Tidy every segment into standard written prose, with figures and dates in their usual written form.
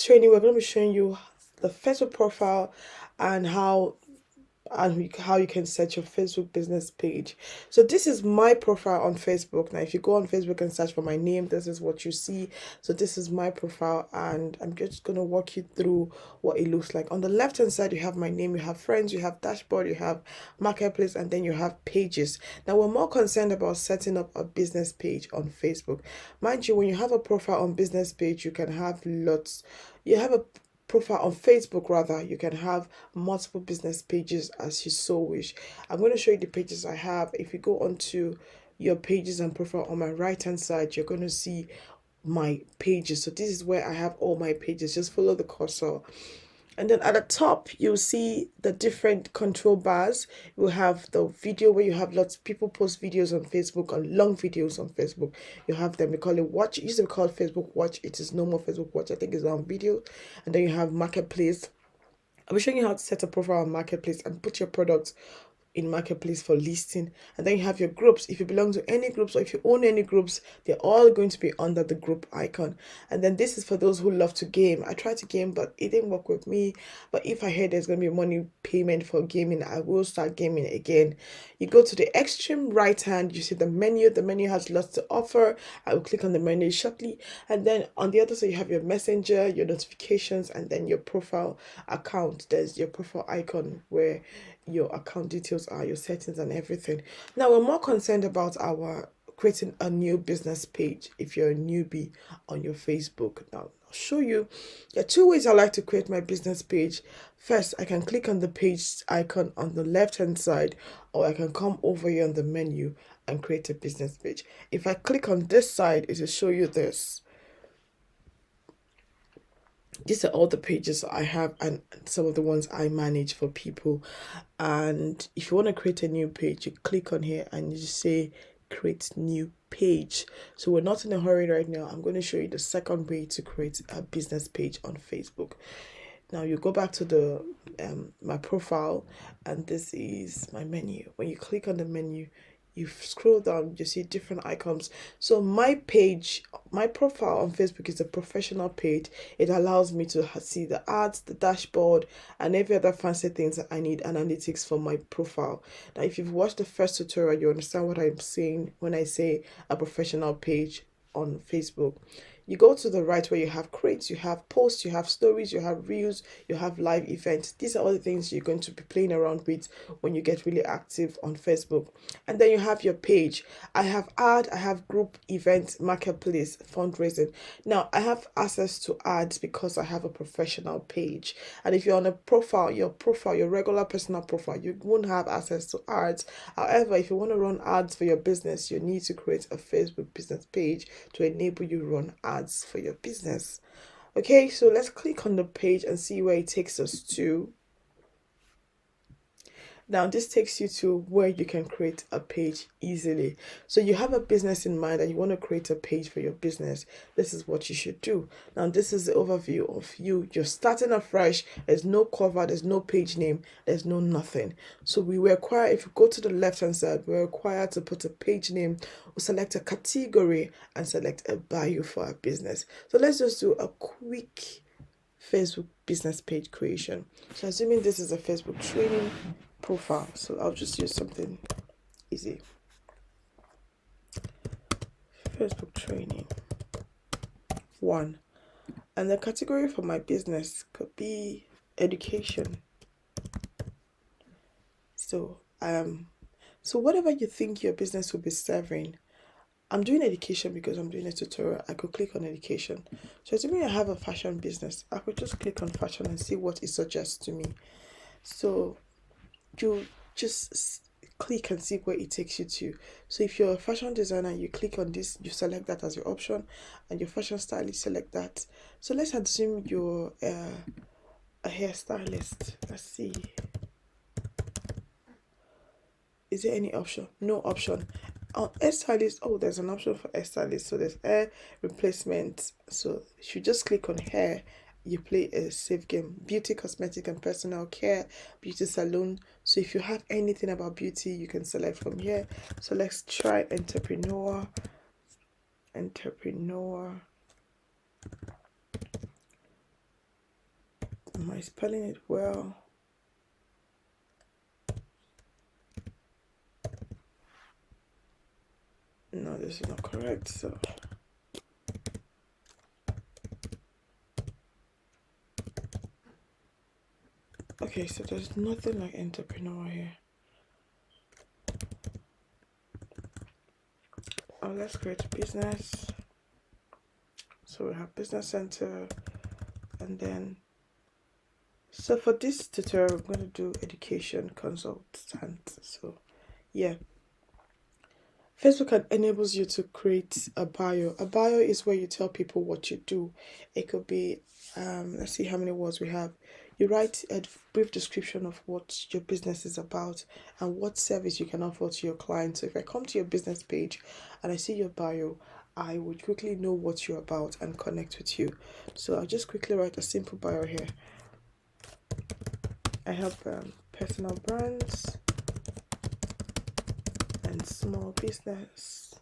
this training, we're going to be showing you the Facebook profile and how you can set your Facebook business page. So this is my profile on Facebook. Now if you go on Facebook and search for my name, this is what you see. So this is my profile, and I'm just going to walk you through what it looks like. On the left hand side, you have my name, you have friends, you have dashboard, you have marketplace, and then you have pages. Now we're more concerned about setting up a business page on Facebook. Mind you, when you have a profile on business page, you can have lots. You have a profile on Facebook, rather, you can have multiple business pages as you so wish. I'm going to show you the pages I have. If you go onto your pages and profile on my right hand side, you're going to see my pages. So this is where I have all my pages. Just follow the cursor. And then at the top, you'll see the different control bars. You have the video, where you have lots of people post videos on Facebook, or long videos on Facebook. You have them, we call it watch. It used to be called Facebook Watch. It is no more Facebook Watch. I think it's on video. And then you have marketplace. I'll be showing you how to set a profile on marketplace and put your products in marketplace for listing. And then you have your groups. If you belong to any groups, or if you own any groups, they're all going to be under the group icon. And then this is for those who love to game. I tried to game, but it didn't work with me. But if I heard there's going to be money payment for gaming, I will start gaming again. You go to the extreme right hand, you see the menu. The menu has lots to offer. I will click on the menu shortly. And then on the other side, you have your messenger, your notifications, and then your profile account. There's your profile icon where your account details are, your settings and everything. Now we're more concerned about our creating a new business page if you're a newbie on your Facebook. Now I'll show you. There are two ways I like to create my business page. First, I can click on the page icon on the left hand side, or I can come over here on the menu and create a business page. If I click on this side, it will show you this. These are all the pages I have and some of the ones I manage for people. And if you want to create a new page, you click on here and you say create new page. So we're not in a hurry right now. I'm going to show you the second way to create a business page on Facebook. Now you go back to the my profile, and this is my menu. When you click on the menu, you scroll down, you see different icons. So my page, my profile on Facebook is a professional page. It allows me to see the ads, the dashboard, and every other fancy things that I need analytics for my profile. Now, if you've watched the first tutorial, you understand what I'm saying when I say a professional page on Facebook. You go to the right where you have crates, you have posts, you have stories, you have reels, you have live events. These are all the things you're going to be playing around with when you get really active on Facebook. And then you have your page. I have ad, I have group, event, marketplace, fundraising. Now I have access to ads because I have a professional page. And if you're on a profile, your regular personal profile, you won't have access to ads. However, if you want to run ads for your business, you need to create a Facebook business page to enable you to run ads for your business. Okay, so let's click on the page and see where it takes us to. Now this takes you to where you can create a page easily. So you have a business in mind and you want to create a page for your business. This is what you should do. Now this is the overview of you. You're starting afresh. There's no cover, there's no page name, there's no nothing. So we require, if you go to the left hand side, we're required to put a page name, or select a category and select a bio for our business. So let's just do a quick Facebook business page creation. So assuming this is a Facebook training profile, so I'll just use something easy. Facebook training 1, and the category for my business could be education. So whatever you think your business will be serving, I'm doing education because I'm doing a tutorial. I could click on education. So assuming I have a fashion business, I could just click on fashion and see what it suggests to me. So you just click and see where it takes you to. So if you're a fashion designer, you click on this, you select that as your option, and your fashion stylist, select that. So let's assume you're a hairstylist. Let's see. Is there any option? No option. On hairstylist, oh, there's an option for hairstylist. So there's hair replacement. So if you just click on hair, you play a safe game. Beauty, cosmetic, and personal care, beauty salon. So if you have anything about beauty, you can select from here. So let's try entrepreneur. Am I spelling it well? No, this is not correct. So okay, so there's nothing like entrepreneur here. Oh, let's create a business. So we have business center, and then so for this tutorial I'm going to do education consultant. So yeah, Facebook enables you to create a bio. A bio is where you tell people what you do. It could be, let's see how many words we have. You write a brief description of what your business is about and what service you can offer to your clients. So if I come to your business page and I see your bio, I would quickly know what you're about and connect with you. So I'll just quickly write a simple bio here. I help personal brands and small businesses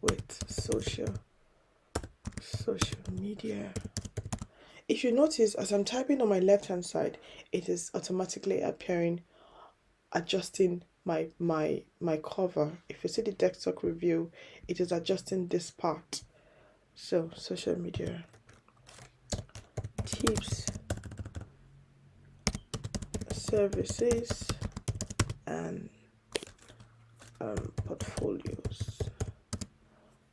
with social media. If you notice, as I'm typing on my left hand side, it is automatically appearing, adjusting my cover. If you see the desktop review, it is adjusting this part. So social media tips, services, and portfolios.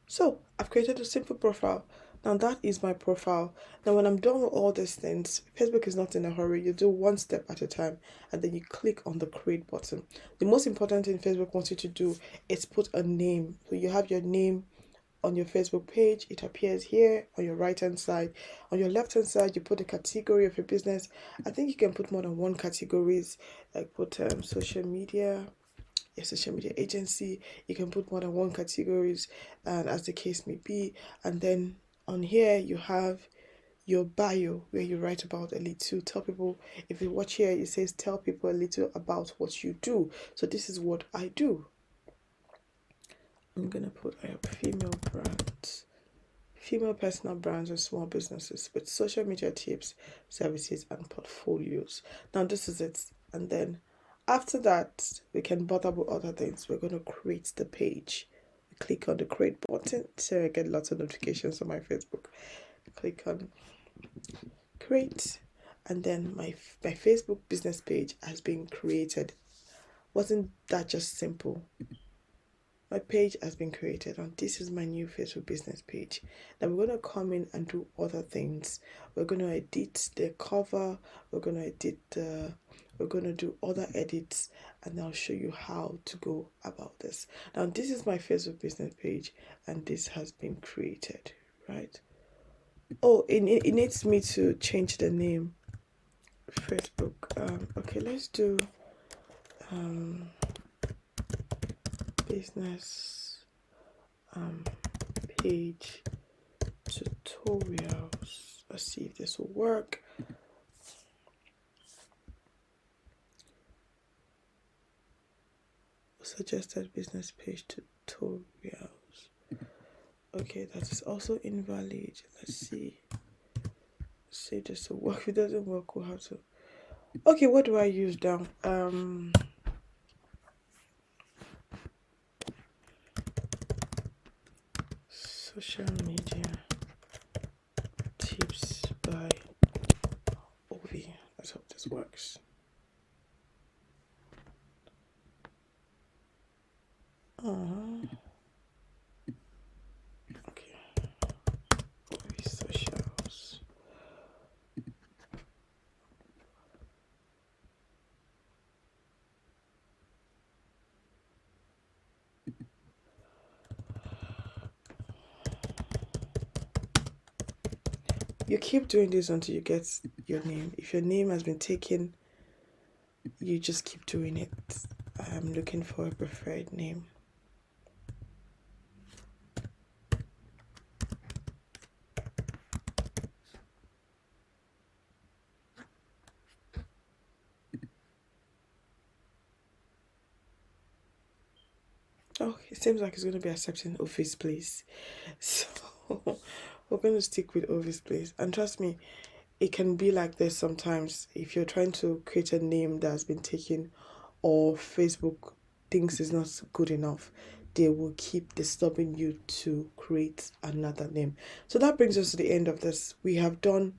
So I've created a simple profile. Now that is my profile. Now when I'm done with all these things, Facebook is not in a hurry. You do one step at a time and then you click on the create button. The most important thing Facebook wants you to do is put a name. So you have your name on your Facebook page. It appears here on your right hand side. On your left hand side, you put the category of your business. I think you can put more than one categories, like put social media, your social media agency. You can put more than one categories, and as the case may be. And then on here you have your bio, where you write about a little. Tell people, if you watch here, it says tell people a little about what you do. So this is what I do. I'm gonna put I have female brands, female personal brands and small businesses with social media tips, services, and portfolios. Now this is it. And then after that, we can bother with other things. We're going to create the page. Click on the create button. So I get lots of notifications on my Facebook. Click on create, and then my Facebook business page has been created. Wasn't that just simple? My page has been created, and this is my new Facebook business page. Now we're going to come in and do other things. We're going to edit the cover. We're going to do other edits, and I'll show you how to go about this. Now this is my Facebook business page, and this has been created, right? Oh, it needs me to change the name. Facebook. Okay, let's do business page tutorials. Let's see if this will work. Suggested business page tutorials. Okay, that is also invalid. Let's see. Say this will work. If it doesn't work, we'll have to. Okay, what do I use now? Social media tips by Ovi. Let's hope this works. Okay. Ovi socials. You keep doing this until you get your name. If your name has been taken, you just keep doing it. I'm looking for a preferred name. Oh, it seems like it's going to be accepting Office Place. So we're going to stick with Office Place. And trust me, it can be like this sometimes if you're trying to create a name that's been taken or Facebook thinks is not good enough. They will keep disturbing you to create another name. So that brings us to the end of this. We have done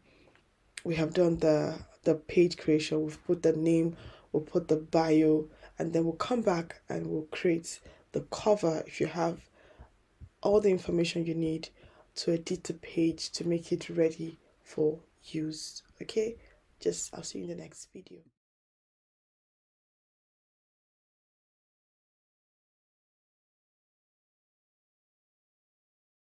the page creation. We've put the name, we'll put the bio, and then we'll come back and we'll create the cover if you have all the information you need to edit the page to make it ready for use. Okay, I'll see you in the next video.